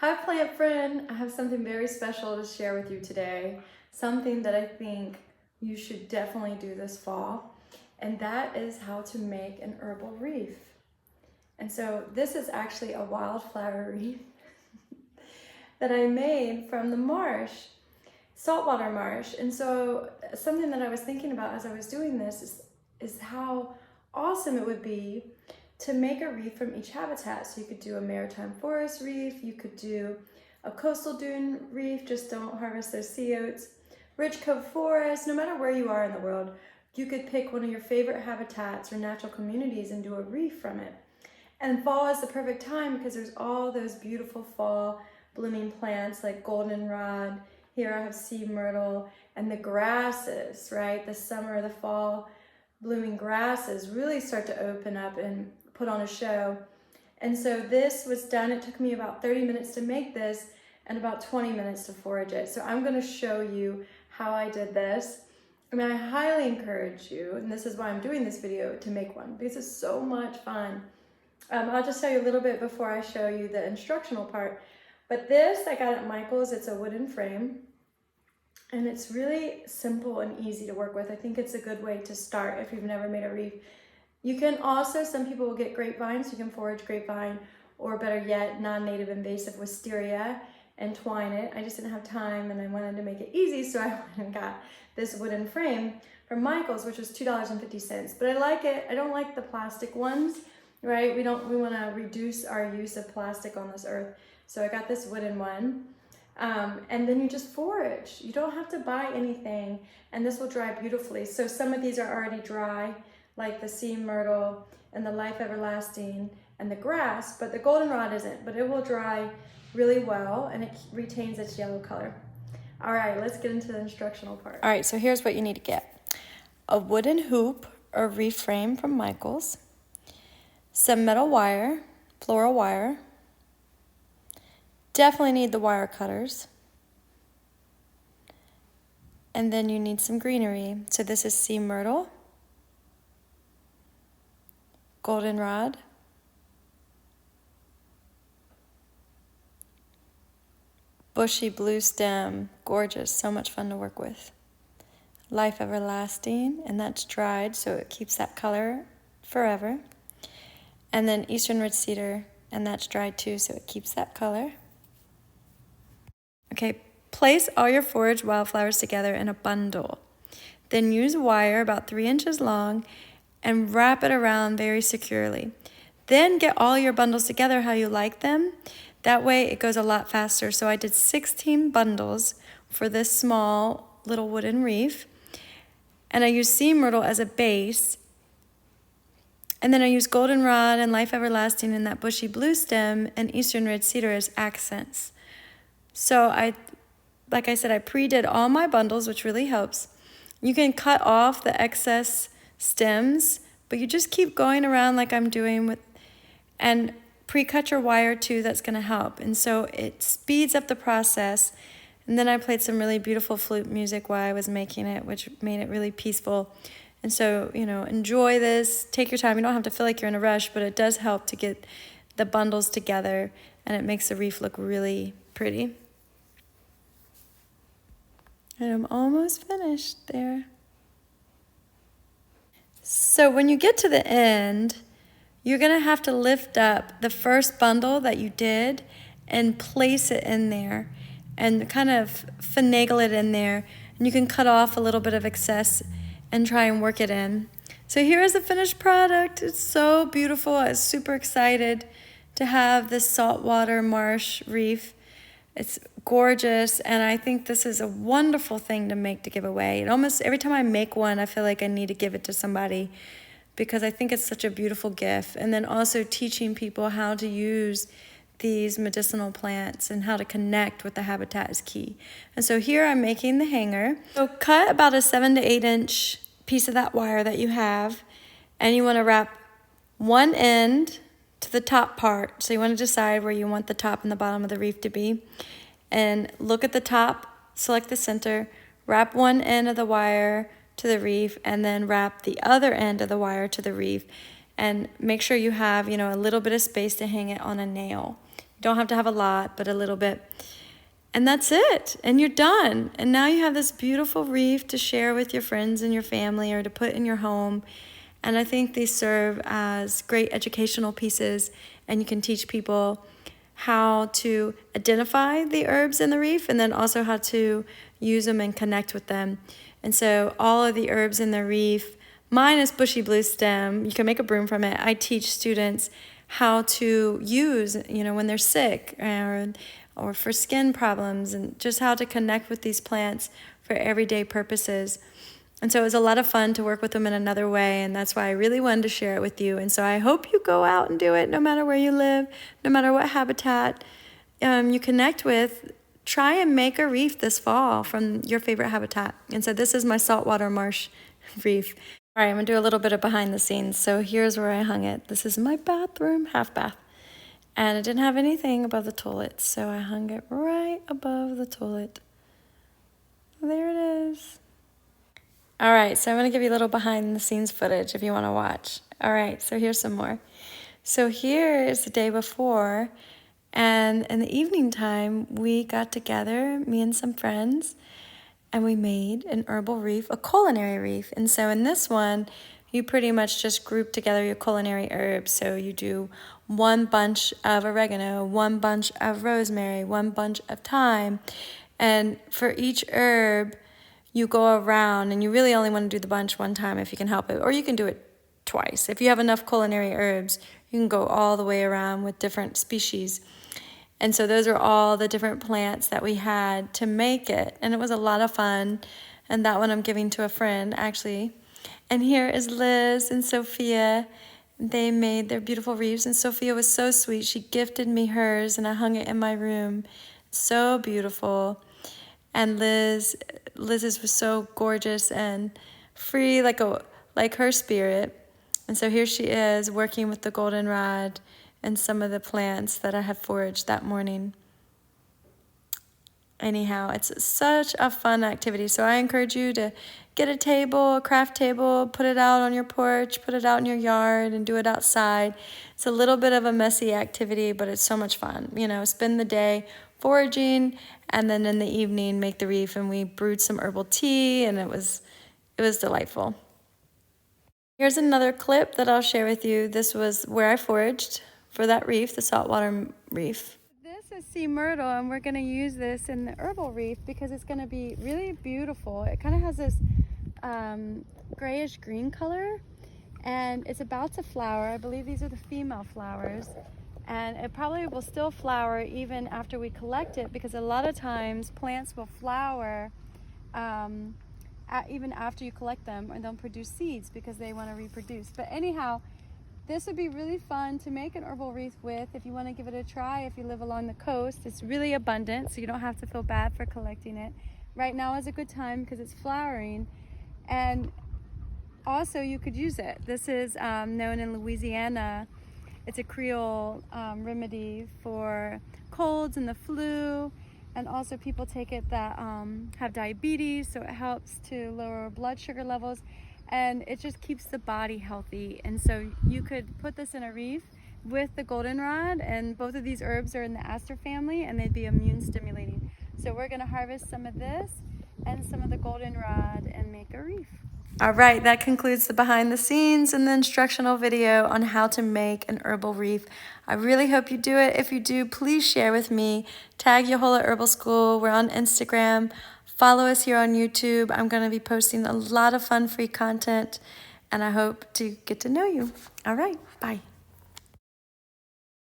Hi plant friend, I have something very special to share with you today. Something that I think you should definitely do this fall. And that is how to make an herbal wreath. And so this is actually a wildflower wreath that I made from the marsh, saltwater marsh. And so something that I was thinking about as I was doing this is how awesome it would be to make a wreath from each habitat. So you could do a maritime forest wreath, you could do a coastal dune wreath, just don't harvest those sea oats. Rich cove forest, no matter where you are in the world, you could pick one of your favorite habitats or natural communities and do a wreath from it. And fall is the perfect time because there's all those beautiful fall blooming plants like goldenrod. Here I have sea myrtle, and the grasses, right? The summer, the fall blooming grasses really start to open up and put on a show. And so this was done, it took me about 30 minutes to make this and about 20 minutes to forage it. So I'm gonna show you how I did this. I mean, I highly encourage you, and this is why I'm doing this video, to make one because it's so much fun. I'll just tell you a little bit before I show you the instructional part. But this I got at Michael's, it's a wooden frame. And it's really simple and easy to work with. I think it's a good way to start if you've never made a wreath. You can also, some people will get grapevines, you can forage grapevine, or better yet, non-native invasive wisteria and twine it. I just didn't have time and I wanted to make it easy, so I went and got this wooden frame from Michael's, which was $2.50. But I like it. I don't like the plastic ones, right? We want to reduce our use of plastic on this earth. So I got this wooden one. And then you just forage. You don't have to buy anything, and this will dry beautifully. So some of these are already dry, like the sea myrtle and the life everlasting and the grass, but the goldenrod isn't, but it will dry really well and it retains its yellow color. All right, let's get into the instructional part. All right, so here's what you need to get. A wooden hoop or wreath frame from Michael's, some metal wire, floral wire. Definitely need the wire cutters. And then you need some greenery. So this is sea myrtle, goldenrod, bushy blue stem, gorgeous, so much fun to work with. Life everlasting, and that's dried, so it keeps that color forever. And then eastern red cedar, and that's dried too, so it keeps that color. Okay, place all your forage wildflowers together in a bundle. Then use wire about 3 inches long and wrap it around very securely. Then get all your bundles together how you like them. That way it goes a lot faster. So I did 16 bundles for this small little wooden wreath. And I used sea myrtle as a base. And then I used goldenrod and life everlasting and that bushy blue stem and eastern red cedar as accents. So like I said, I pre-did all my bundles, which really helps. You can cut off the excess stems, but you just keep going around like I'm doing and pre-cut your wire too, that's gonna help. And so it speeds up the process. And then I played some really beautiful flute music while I was making it, which made it really peaceful. And so, enjoy this, take your time. You don't have to feel like you're in a rush, but it does help to get the bundles together and it makes the wreath look really pretty. And I'm almost finished there. So when you get to the end, you're gonna have to lift up the first bundle that you did and place it in there and kind of finagle it in there. And you can cut off a little bit of excess and try and work it in. So here is the finished product. It's so beautiful. I was super excited to have this saltwater marsh wreath. It's gorgeous, and I think this is a wonderful thing to make to give away. Almost every time I make one, I feel like I need to give it to somebody because I think it's such a beautiful gift. And then also teaching people how to use these medicinal plants and how to connect with the habitat is key. And so here I'm making the hanger. So cut about a 7 to 8 inch piece of that wire that you have, and you want to wrap one end to the top part. So you want to decide where you want the top and the bottom of the wreath to be. And look at the top, select the center, wrap one end of the wire to the wreath, and then wrap the other end of the wire to the wreath. And make sure you have, a little bit of space to hang it on a nail. You don't have to have a lot, but a little bit. And that's it. And you're done. And now you have this beautiful wreath to share with your friends and your family or to put in your home. And I think these serve as great educational pieces, and you can teach people how to identify the herbs in the wreath and then also how to use them and connect with them. And so all of the herbs in the wreath, mine is bushy blue stem. You can make a broom from it. I teach students how to use, when they're sick or for skin problems, and just how to connect with these plants for everyday purposes. And so it was a lot of fun to work with them in another way, and that's why I really wanted to share it with you. And so I hope you go out and do it, no matter where you live, no matter what habitat you connect with. Try and make a wreath this fall from your favorite habitat. And so this is my saltwater marsh wreath. All right, I'm gonna do a little bit of behind the scenes. So here's where I hung it. This is my bathroom, half bath. And it didn't have anything above the toilet, so I hung it right above the toilet. There it is. All right, so I'm going to give you a little behind the scenes footage if you want to watch. All right, so here's some more. So here is the day before, and in the evening time, we got together, me and some friends, and we made an herbal wreath, a culinary wreath. And so in this one, you pretty much just group together your culinary herbs. So you do 1 bunch of oregano, 1 bunch of rosemary, 1 bunch of thyme. And for each herb, you go around, and you really only want to do the bunch 1 time if you can help it, or you can do it twice. If you have enough culinary herbs, you can go all the way around with different species. And so those are all the different plants that we had to make it. And it was a lot of fun. And that one I'm giving to a friend, actually. And here is Liz and Sophia. They made their beautiful wreaths, and Sophia was so sweet. She gifted me hers, and I hung it in my room. So beautiful. And Liz's was so gorgeous and free, like her spirit. And so here she is working with the goldenrod and some of the plants that I had foraged that morning. Anyhow, it's such a fun activity. So I encourage you to get a table, a craft table, put it out on your porch, put it out in your yard, and do it outside. It's a little bit of a messy activity, but it's so much fun. Spend the day foraging, and then in the evening make the wreath. And we brewed some herbal tea, and it was delightful. Here's another clip that I'll share with you. This was where I foraged for that wreath, the saltwater wreath. This is sea myrtle, and we're going to use this in the herbal wreath because it's going to be really beautiful. It kind of has this grayish green color, and it's about to flower. I believe these are the female flowers, and it probably will still flower even after we collect it, because a lot of times plants will flower even after you collect them, and they'll produce seeds because they want to reproduce. But anyhow, this would be really fun to make an herbal wreath with if you want to give it a try. If you live along the coast, it's really abundant, so you don't have to feel bad for collecting it. Right now is a good time because it's flowering, and also you could use it. This is known in Louisiana. It's a Creole remedy for colds and the flu, and also people take it that have diabetes, so it helps to lower blood sugar levels. And it just keeps the body healthy. And so you could put this in a wreath with the goldenrod, and both of these herbs are in the aster family, and they'd be immune stimulating. So we're gonna harvest some of this and some of the goldenrod and make a wreath. All right, that concludes the behind the scenes and the instructional video on how to make an herbal wreath. I really hope you do it. If you do, please share with me. Tag Yohola Herbal School. We're on Instagram. Follow us here on YouTube. I'm going to be posting a lot of fun free content, and I hope to get to know you. All right, bye.